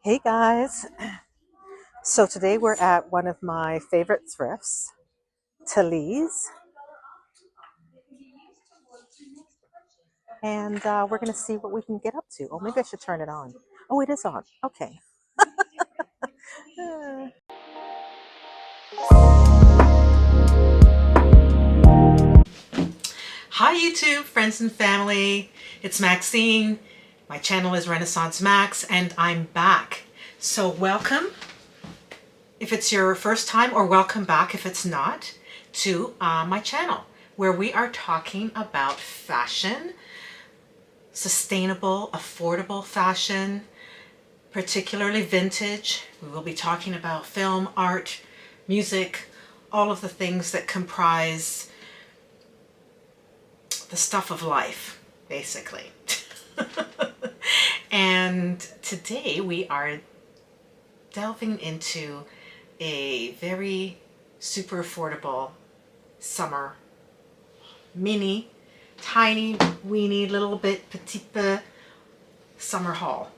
Hey guys, so today we're at one of my favorite thrifts, Talese, and we're going to see what we can get up to. Oh, maybe I should turn it on. Oh, it is on. Okay. Hi YouTube, friends and family. It's Maxine. My channel is Renaissance Max, and I'm back. So welcome if it's your first time, or welcome back if it's not, to my channel, where we are talking about fashion, sustainable, affordable fashion, particularly vintage. We will be talking about film, art, music, all of the things that comprise the stuff of life, basically. And today we are delving into a very super affordable summer mini, tiny, weeny, little bit petite summer haul.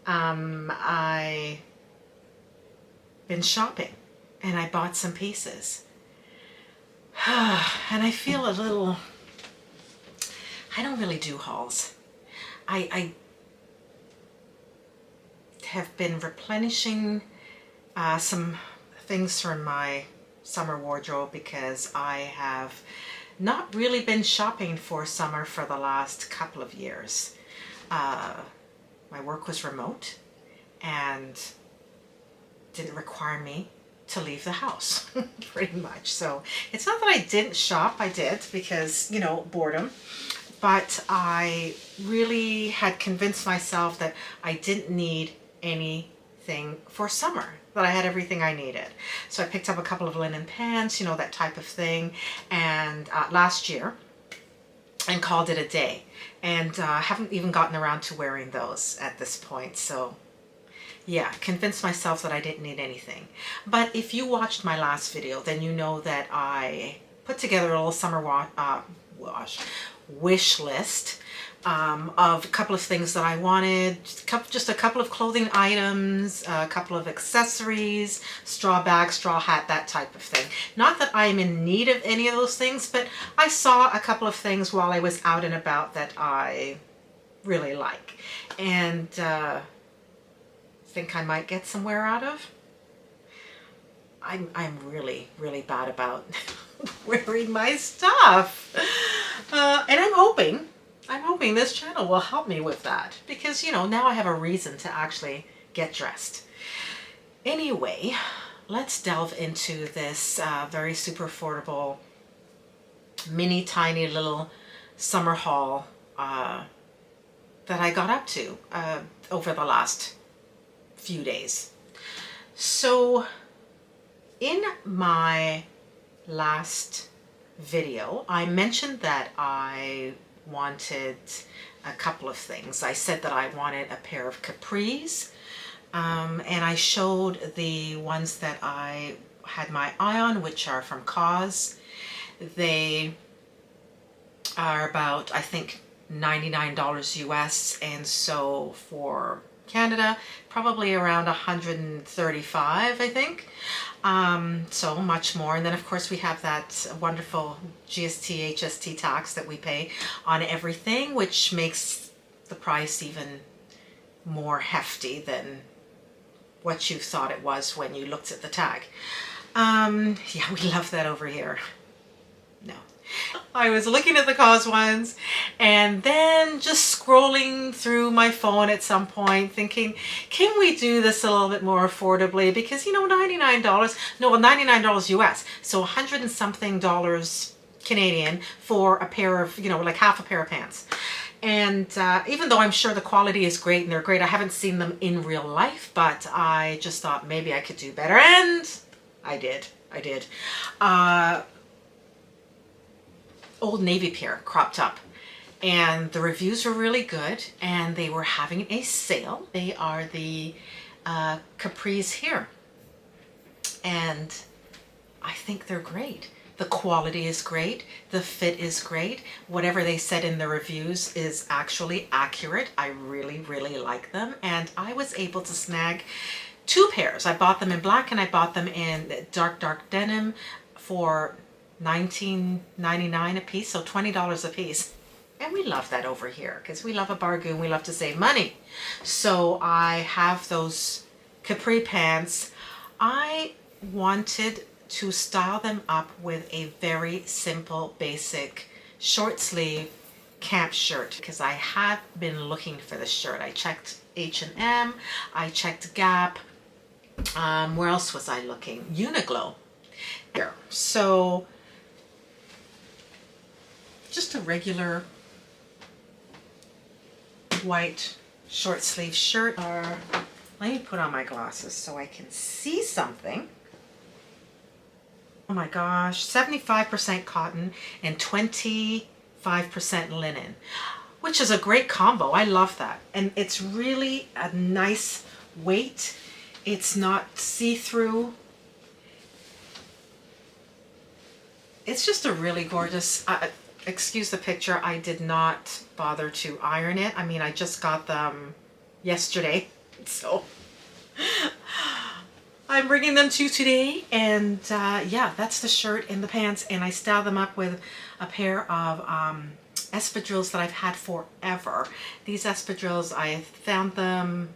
I been shopping and I bought some pieces. And I feel a little, I don't really do hauls. I have been replenishing some things from my summer wardrobe because I have not really been shopping for summer for the last couple of years. My work was remote and didn't require me to leave the house pretty much. So it's not that I didn't shop, I did, because, you know, boredom. But I really had convinced myself that I didn't need anything for summer, that I had everything I needed. So I picked up a couple of linen pants, you know, that type of thing, and last year, and called it a day. And I haven't even gotten around to wearing those at this point. So yeah, convinced myself that I didn't need anything. But if you watched my last video, then you know that I put together a little summer wish list of a couple of things that I wanted, just a couple of clothing items, a couple of accessories, straw bag, straw hat, that type of thing. Not that I'm in need of any of those things, but I saw a couple of things while I was out and about that I really like, and think I might get somewhere out of. I'm really, really bad about wearing my stuff. And I'm hoping this channel will help me with that, because, you know, now I have a reason to actually get dressed. Anyway, let's delve into this very super affordable, mini tiny little summer haul that I got up to over the last few days. So in my last video, I mentioned that I wanted a couple of things. I said that I wanted a pair of capris, and I showed the ones that I had my eye on, which are from Cause. They are about, I think, $99 US, and so for Canada, probably around 135, I think. So much more. And then of course we have that wonderful GST, HST tax that we pay on everything, which makes the price even more hefty than what you thought it was when you looked at the tag. Yeah, we love that over here. No. I was looking at the Cause ones and then just scrolling through my phone at some point thinking, can we do this a little bit more affordably? Because, you know, $99, no, well, $99 US, so 100 and something dollars Canadian for a pair of, you know, like half a pair of pants. And even though I'm sure the quality is great and they're great, I haven't seen them in real life, but I just thought maybe I could do better, and I did. Old Navy pair cropped up, and the reviews were really good, and they were having a sale. They are the capris here, and I think they're great. The quality is great. The fit is great. Whatever they said in the reviews is actually accurate. I really, really like them. And I was able to snag 2 pairs. I bought them in black and I bought them in dark denim for $19.99 a piece, so $20 a piece. And we love that over here because we love a bargain. We love to save money. So I have those capri pants. I wanted to style them up with a very simple, basic, short sleeve camp shirt because I had been looking for this shirt. I checked H&M, I checked Gap. Where else was I looking? Uniqlo. Here. So just a regular white short sleeve shirt. Let me put on my glasses so I can see something. Oh my gosh, 75% cotton and 25% linen, which is a great combo. I love that. And it's really a nice weight. It's not see-through. It's just a really gorgeous, excuse the picture, I did not bother to iron it. I mean, I just got them yesterday, so I'm bringing them to you today. And yeah, that's the shirt and the pants, and I styled them up with a pair of espadrilles that I've had forever. These espadrilles, I found them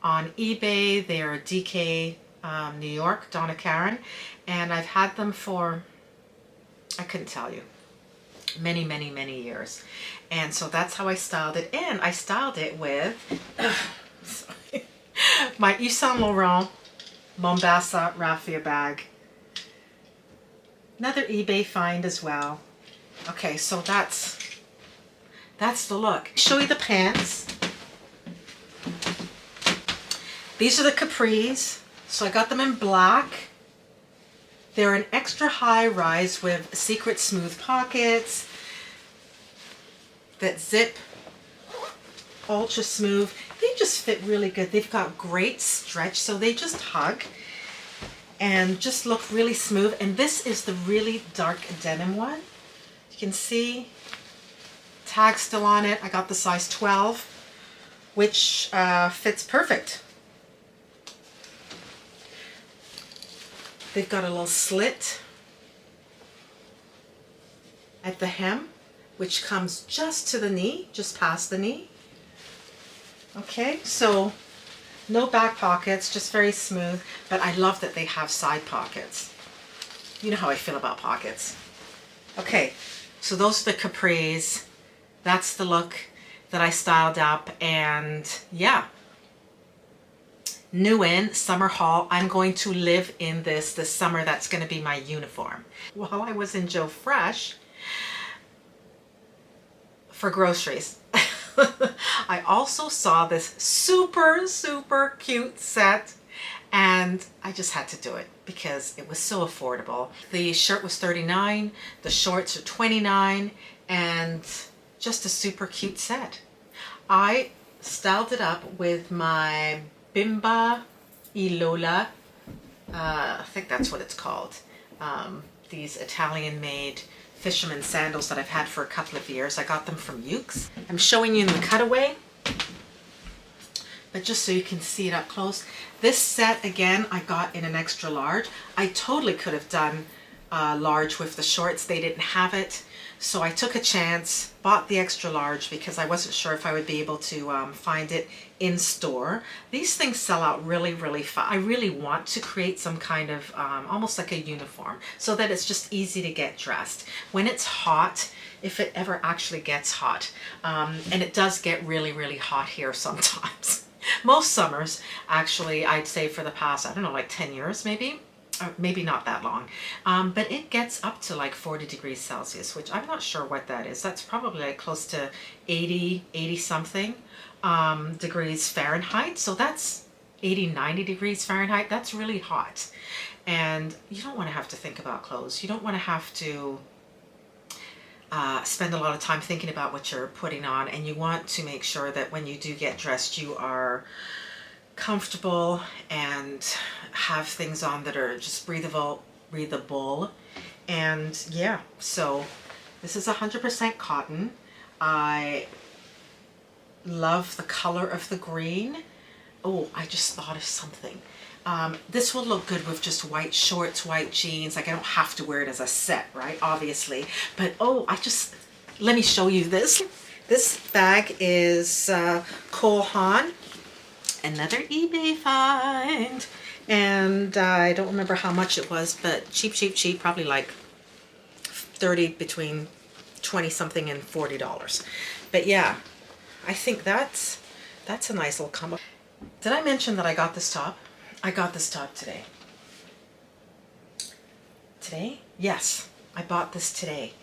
on eBay. They're DK New York, Donna Karan, and I've had them for, I couldn't tell you, many, many, many years. And so that's how I styled it. And I styled it with my Yves Saint Laurent Mombasa raffia bag. Another eBay find as well. Okay, so that's the look. Show you the pants. These are the capris. So I got them in black. They're an extra high rise with secret smooth pockets that zip, ultra smooth. They just fit really good. They've got great stretch, so they just hug and just look really smooth. And this is the really dark denim one. You can see tag still on it. I got the size 12, which fits perfect. They've got a little slit at the hem, which comes just to the knee, just past the knee. Okay, so no back pockets, just very smooth, but I love that they have side pockets. You know how I feel about pockets. Okay, so those are the capris. That's the look that I styled up, and yeah. New in summer haul. I'm going to live in this summer. That's going to be my uniform. While I was in Joe Fresh for groceries, I also saw this super, super cute set, and I just had to do it because it was so affordable. The shirt was $39, the shorts are $29, and just a super cute set. I styled it up with my Bimba Ilola, I think that's what it's called. These Italian-made fisherman sandals that I've had for a couple of years. I got them from Ukes. I'm showing you in the cutaway, but just so you can see it up close. This set, again, I got in an extra large. I totally could have done large with the shorts. They didn't have it. So I took a chance, bought the extra large because I wasn't sure if I would be able to find it in store. These things sell out really, really fast. I really want to create some kind of almost like a uniform so that it's just easy to get dressed. When it's hot, if it ever actually gets hot, and it does get really, really hot here sometimes. Most summers, actually, I'd say for the past, I don't know, like 10 years maybe. Maybe not that long, but it gets up to like 40 degrees Celsius, which I'm not sure what that is. That's probably like close to 80 something degrees Fahrenheit. So that's 80-90 degrees Fahrenheit. That's really hot, and you don't want to have to think about clothes. You don't want to have to spend a lot of time thinking about what you're putting on, and you want to make sure that when you do get dressed, you are comfortable and have things on that are just breathable, And yeah, so this is 100% cotton. I love the color of the green. Oh, I just thought of something. This will look good with just white shorts, white jeans. Like I don't have to wear it as a set, right? Obviously. But oh, let me show you this. This bag is Cole Haan. Another eBay find. And I don't remember how much it was, but cheap, cheap, cheap. Probably like 30, between 20 something and $40. But yeah, I think that's a nice little combo. Did I mention that I got this top? I got this top today. Today? Yes, I bought this today.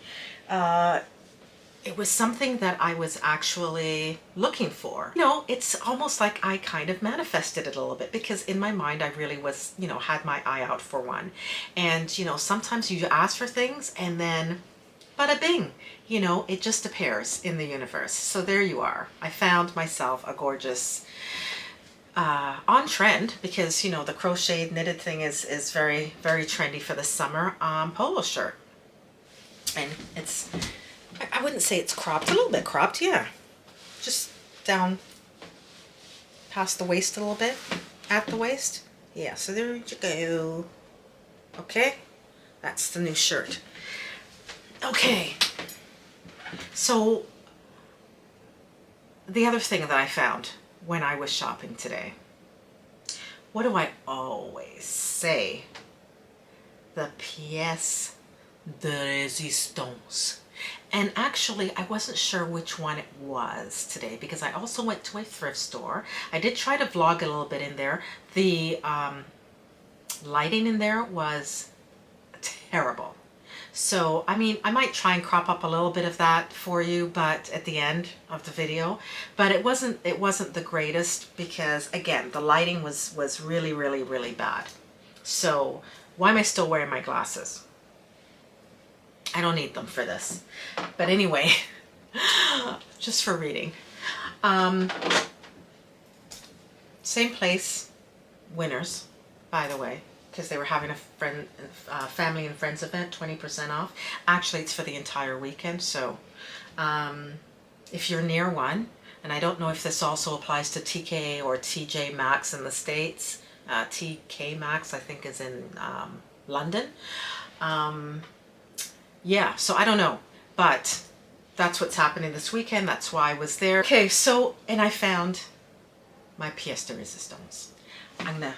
It was something that I was actually looking for. You know, it's almost like I kind of manifested it a little bit, because in my mind I really was, you know, had my eye out for one. And, you know, sometimes you ask for things and then bada bing, you know, it just appears in the universe. So there you are. I found myself a gorgeous, on trend, because, you know, the crocheted knitted thing is very, very trendy for the summer, polo shirt. And it's, I wouldn't say it's cropped, a little bit cropped, yeah. Just down past the waist a little bit, at the waist. Yeah, so there you go. Okay, that's the new shirt. Okay, so the other thing that I found when I was shopping today, what do I always say? The pièce de résistance. And actually, I wasn't sure which one it was today, because I also went to a thrift store. I did try to vlog a little bit in there. The lighting in there was terrible. So, I mean, I might try and crop up a little bit of that for you, but at the end of the video. But it wasn't the greatest, because again, the lighting was really, really, really bad. So, why am I still wearing my glasses? I don't need them for this. But anyway, just for reading. Same place, Winners, by the way, because they were having a family and friends event, 20% off. Actually, it's for the entire weekend. So if you're near one, and I don't know if this also applies to TK or TJ Maxx in the States. TK Maxx, I think, is in London. Yeah, so I don't know, but that's what's happening this weekend. That's why I was there. Okay, so, and I found my pièce de résistance. I'm gonna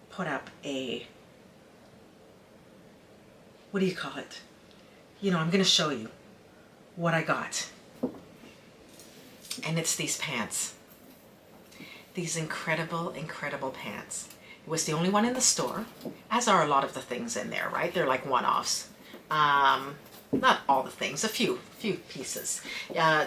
put up a, what do you call it? You know, I'm gonna show you what I got. And it's these pants. These incredible, incredible pants. It was the only one in the store, as are a lot of the things in there, right? They're like one-offs. Not all the things, a few pieces.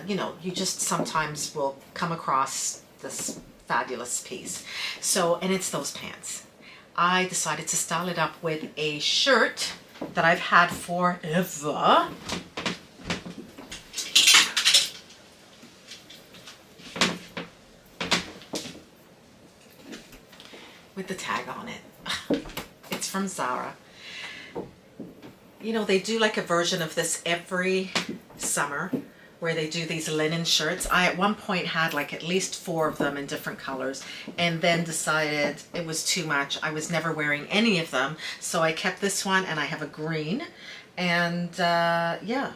You know, you just sometimes will come across this fabulous piece. So, and it's those pants. I decided to style it up with a shirt that I've had forever. With the tag on it. It's from Zara. You know, they do like a version of this every summer, where they do these linen shirts. I at one point had like at least 4 of them in different colors, and then decided it was too much. I was never wearing any of them, so I kept this one, and I have a green. And yeah,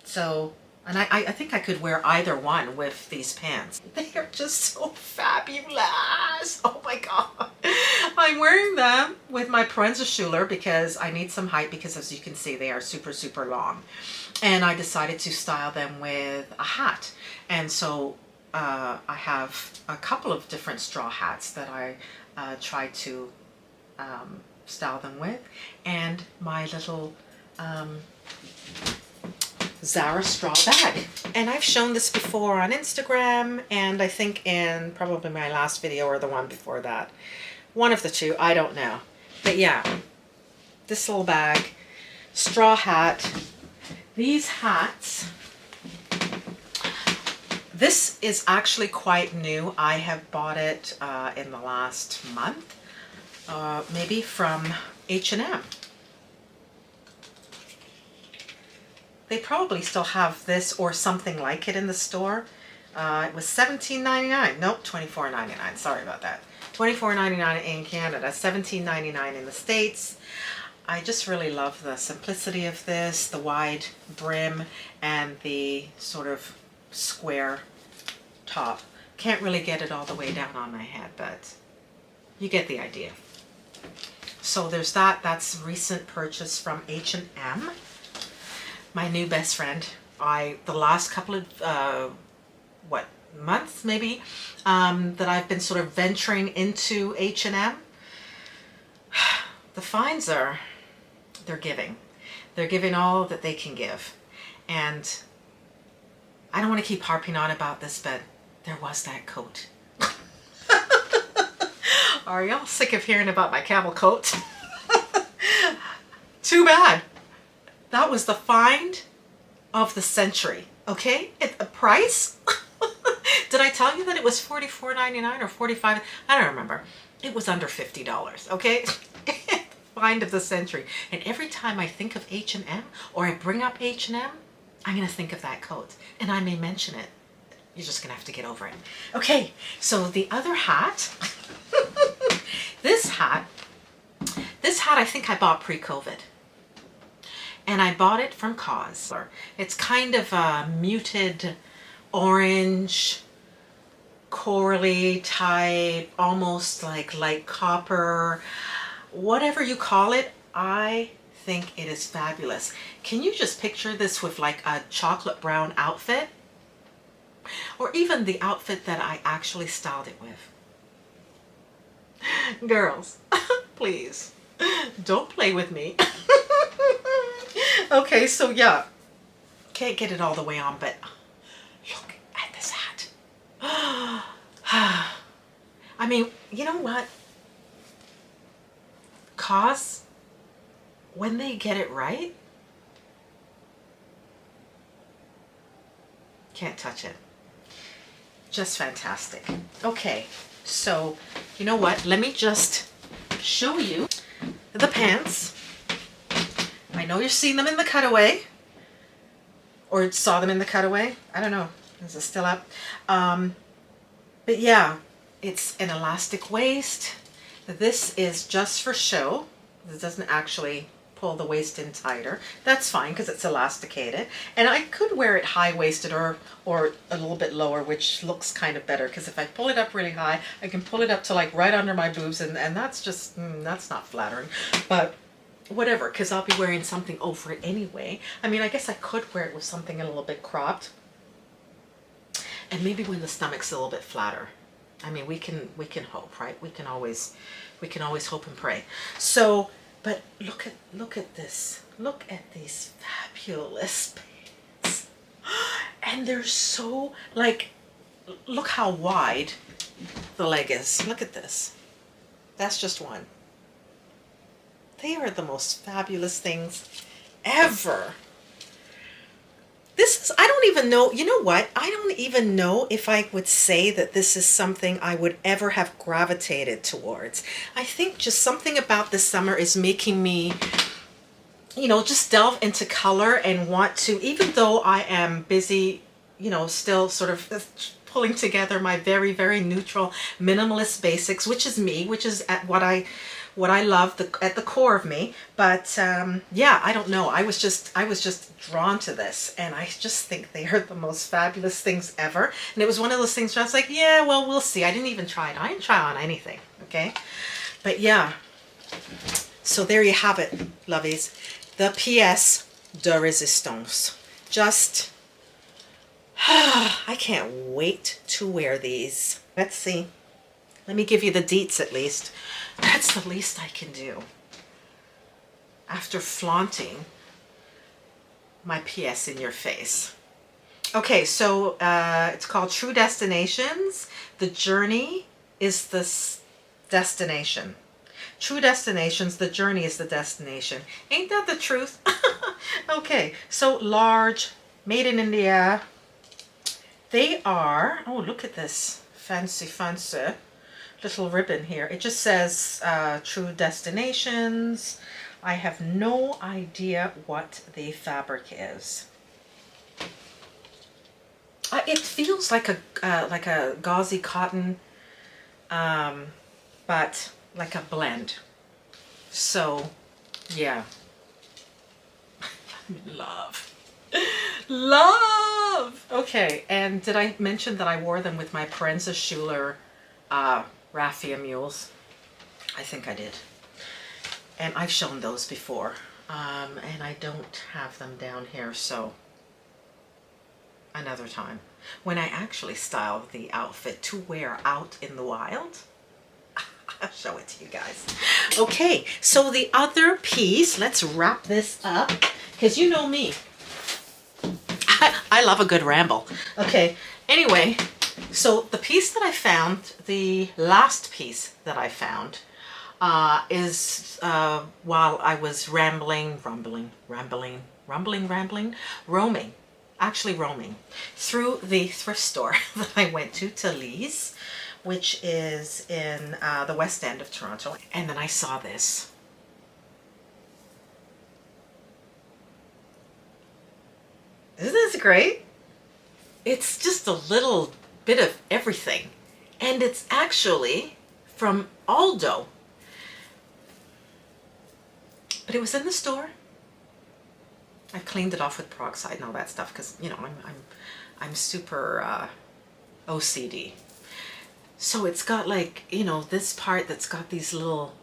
so, and I think I could wear either one with these pants. They are just so fabulous. Oh my God. I'm wearing them with my Prenzerschuler because I need some height, because as you can see, they are super, super long. And I decided to style them with a hat. And so I have a couple of different straw hats that I try to style them with. And my little Zara straw bag. And I've shown this before on Instagram, and I think in probably my last video or the one before that. One of the two, I don't know. But yeah, this little bag, straw hat. These hats, this is actually quite new. I have bought it in the last month, maybe from H&M. They probably still have this or something like it in the store. It was $17.99. Nope, $24.99. Sorry about that. $24.99 in Canada, $17.99 in the States. I just really love the simplicity of this, the wide brim and the sort of square top. Can't really get it all the way down on my head, but you get the idea. So there's that. That's recent purchase from H&M. My new best friend. The last couple of months maybe that I've been sort of venturing into H&M. The finds they're giving. They're giving all that they can give. And I don't want to keep harping on about this, but there was that coat. Are y'all sick of hearing about my camel coat? Too bad. That was the find of the century, okay? At the price? Did I tell you that it was $44.99 or $45? I don't remember. It was under $50, okay? Find of the century. And every time I think of H&M or I bring up H&M, I'm going to think of that coat. And I may mention it. You're just going to have to get over it. Okay, so the other hat, this hat I think I bought pre-COVID. And I bought it from Cause. It's kind of a muted orange, corally type, almost like light copper, whatever you call it. I think it is fabulous. Can you just picture this with like a chocolate brown outfit? Or even the outfit that I actually styled it with. Girls, please, don't play with me. Okay, so yeah, can't get it all the way on, but look at this hat. I mean, you know what? Cause, when they get it right, can't touch it. Just fantastic. Okay, so you know what? Let me just show you the pants. I know you've seen them in the cutaway, or saw them in the cutaway. I don't know. Is it still up? But yeah, it's an elastic waist. This is just for show. This doesn't actually pull the waist in tighter. That's fine because it's elasticated. And I could wear it high-waisted or a little bit lower, which looks kind of better because if I pull it up really high, I can pull it up to like right under my boobs, and that's just, that's not flattering. But whatever, because I'll be wearing something over it anyway. I mean, I guess I could wear it with something a little bit cropped. And maybe when the stomach's a little bit flatter. I mean, we can hope, right? We can always hope and pray. So, but look at this. Look at these fabulous pants. And they're so, like, look how wide the leg is. Look at this. That's just one. They are the most fabulous things ever. This is, I don't even know, you know what? I don't even know if I would say that this is something I would ever have gravitated towards. I think just something about this summer is making me, you know, just delve into color and want to, even though I am busy, you know, still sort of pulling together my very, very neutral minimalist basics, which is me, which is at what I love at the core of me. But yeah, I don't know. I was just drawn to this, and I just think they are the most fabulous things ever. And it was one of those things where I was like, yeah, well, we'll see. I didn't even try it. I didn't try on anything. Okay. But yeah. So there you have it, lovies. The pièce de résistance. Just, I can't wait to wear these. Let's see. Let me give you the deets at least. That's the least I can do after flaunting my pièce in your face. Okay, so it's called True Destinations. The journey is the destination. True destinations, the journey is the destination. Ain't that the truth? Okay, so large, made in India. They are, oh, look at this fancy little ribbon here. It just says True Destinations. I have no idea what the fabric is. It feels like a gauzy cotton, but like a blend. So yeah, love, love. Okay, and did I mention that I wore them with my Parenza Schuler raffia mules? I think I did. And I've shown those before, and I don't have them down here, so another time. When I actually style the outfit to wear out in the wild, I'll show it to you guys. Okay, so the other piece, let's wrap this up, because you know me. I love a good ramble. Okay, anyway, so the piece that I found, the last piece that I found, is while I was roaming through the thrift store that I went to Lee's, which is in the West End of Toronto. And then I saw this. Isn't this great? It's just a little bit of everything. And it's actually from Aldo. But it was in the store. I've cleaned it off with peroxide and all that stuff because, you know, I'm super OCD. So it's got, like, you know, this part that's got these little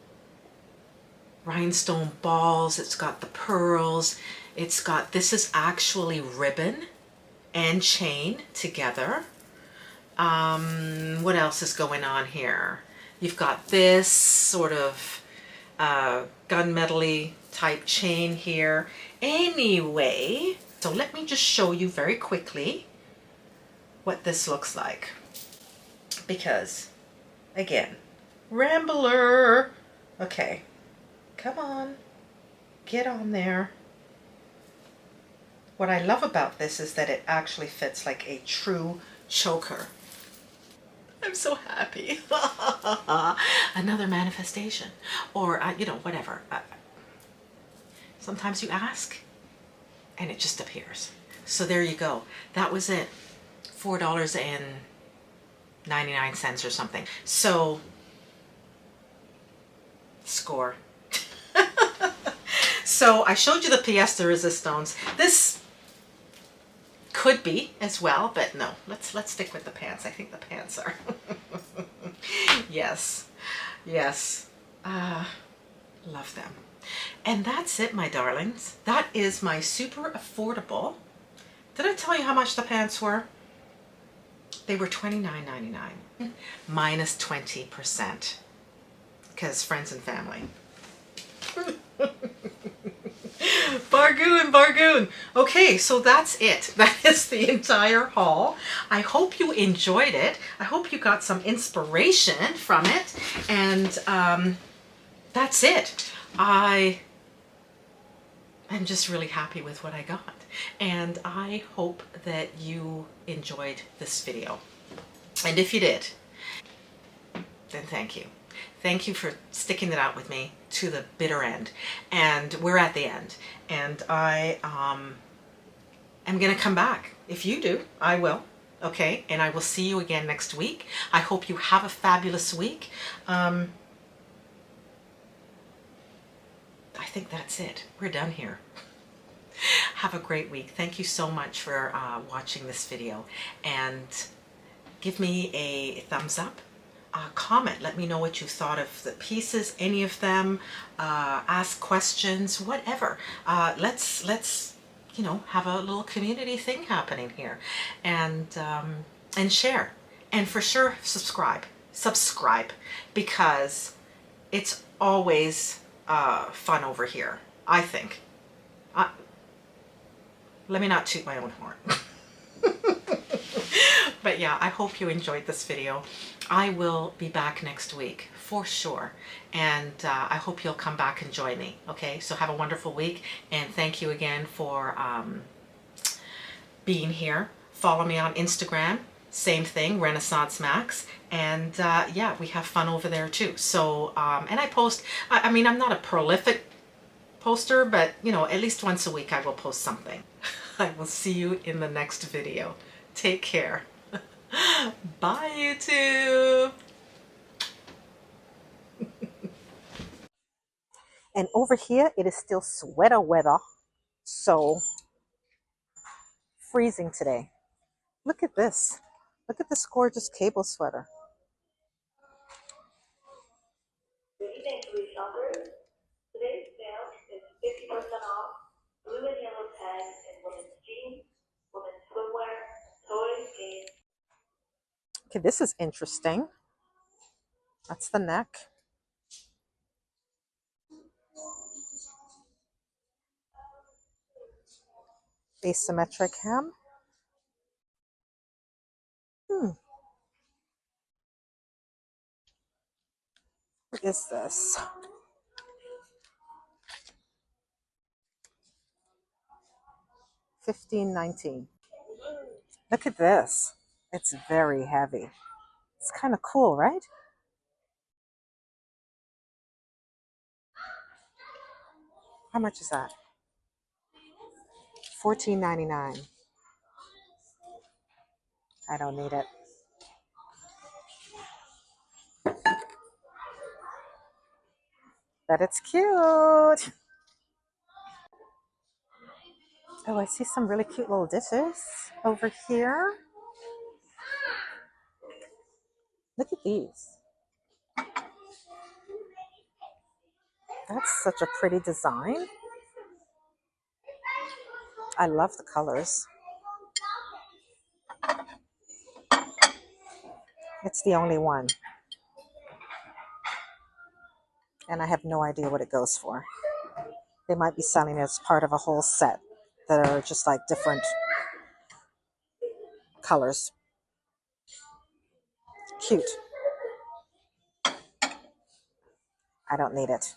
rhinestone balls. It's got the pearls. It's got, this is actually ribbon and chain together. What else is going on here? You've got this sort of gunmetal-y type chain here. Anyway, so let me just show you very quickly what this looks like. Because, again, rambler. Okay, come on, get on there. What I love about this is that it actually fits like a true choker. I'm so happy. Another manifestation. Or, you know, whatever. Sometimes you ask and it just appears. So there you go. That was it. $4.99 or something. So, score. So I showed you the pièce de résistance. This could be as well, but no, let's stick with the pants. I think the pants are. Yes, yes, love them. And that's it, my darlings. That is my super affordable. Did I tell you how much the pants were? They were $29.99 minus 20% because friends and family. Bargain, bargain. Okay, so that's it. That is the entire haul. I hope you enjoyed it. I hope you got some inspiration from it. And that's it. I'm just really happy with what I got. And I hope that you enjoyed this video. And if you did, then thank you. Thank you for sticking it out with me to the bitter end. And we're at the end. And I am going to come back. If you do, I will. Okay? And I will see you again next week. I hope you have a fabulous week. I think that's it. We're done here. Have a great week. Thank you so much for watching this video. And give me a thumbs up. Comment, let me know what you thought of the pieces, any of them, ask questions, whatever. Let's you know, have a little community thing happening here, and share, and for sure subscribe, because it's always fun over here, I think. Let me not toot my own horn. But yeah, I hope you enjoyed this video. I will be back next week for sure. And I hope you'll come back and join me. Okay, so have a wonderful week. And thank you again for being here. Follow me on Instagram. Same thing, Renaissance Max. And yeah, we have fun over there too. So, and I post, I mean, I'm not a prolific poster, but you know, at least once a week I will post something. I will see you in the next video. Take care. Bye, YouTube. And over here, it is still sweater weather. So freezing today. Look at this. Look at this gorgeous cable sweater. Good evening, Louis shoppers. Today's sale is 50% off blue and yellow tags in women's jeans, women's swimwear, toys, games. Okay, this is interesting. That's the neck. Asymmetric hem. What is this? $15.19. Look at this. It's very heavy. It's kind of cool, right? How much is that? $14.99. I don't need it. But it's cute. Oh, I see some really cute little dishes over here. Look at these. That's such a pretty design. I love the colors. It's the only one. And I have no idea what it goes for. They might be selling it as part of a whole set that are just like different colors. Cute. I don't need it.